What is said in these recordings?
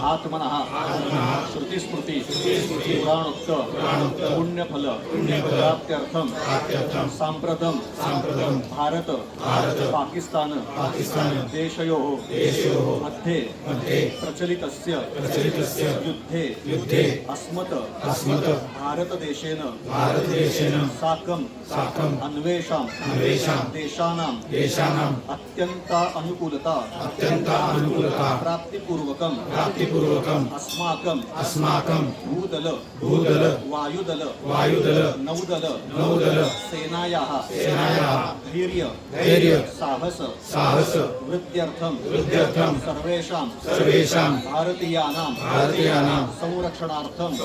आत्मनः श्रुतिस्मृति पुराणोक्त पुण्यफल प्राप्त्यर्थम सांप्रतम भारत पाकिस्तान देशयोः मध्ये प्रचलितस्य युद्धे अस्मत् भारतदेशेन साकं अन्वेषां देशानां अत्यंता अनुकूलता प्राप्तिपूर्वकं अस्माकं भूदल वायुदल नौदल सेनायाः धैर्य साहस वृद्ध्यर्थं सर्वेषां भारतीयानां संरक्षणार्थं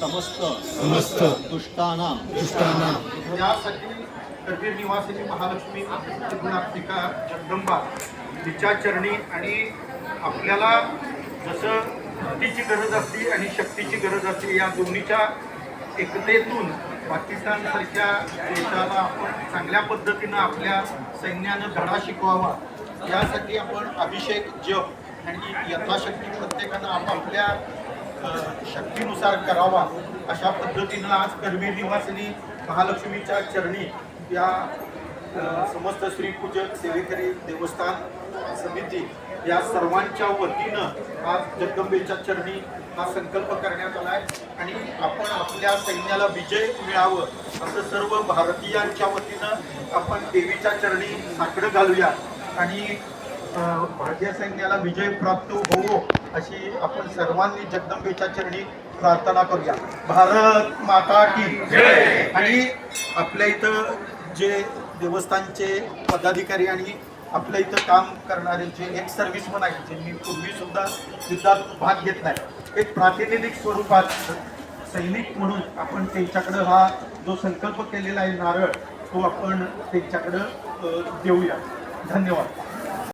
समस्त दुष्टानां यासाठी करवीर निवासिनी महालक्ष्मी गुणात्मिका जगदंबा तिच्या चरणी आणि आपल्याला जसं शक्तीची गरज असते आणि शक्तीची गरज असते या दोन्हीच्या एकतेतून पाकिस्तानसारख्या देशाला आपण चांगल्या पद्धतीनं आपल्या सैन्यानं धडा शिकवावा यासाठी आपण अभिषेक जप आणि यथाशक्ती प्रत्येकानं आपापल्या शक्तीनुसार करावा अशा पद्धतीनं आज करवीर निवासिनी महालक्ष्मीच्या चरणी या समस्त श्रीपूजक सेवेकरी देवस्थान समिती या सर्वांच्या वतीनं आज जगदंबेच्या चरणी हा संकल्प करण्यात आला आहे आणि आपण आपल्या सैन्याला विजय मिळावं असं सर्व भारतीयांच्या वतीनं आपण देवीच्या चरणी साकडं घालूया आणि भारतीय सैन्याला विजय प्राप्त होवो अशी आपण सर्वांनी जगदंबेच्या चरणी प्रार्थना करूया. भारत माता की जय. आणि आपल्या इथं जे देवस्थानचे पदाधिकारी आणि आपल्या इथं काम करणारे जे एक सर्व्हिसमन आहेत ज्यांनी पूर्वी सुद्धा युद्धात भाग घेत नाही एक प्रातिनिधिक स्वरूपात सैनिक म्हणून आपण त्यांच्याकडं हा जो संकल्प केलेला आहे नारळ तो आपण त्यांच्याकडं देऊया. धन्यवाद.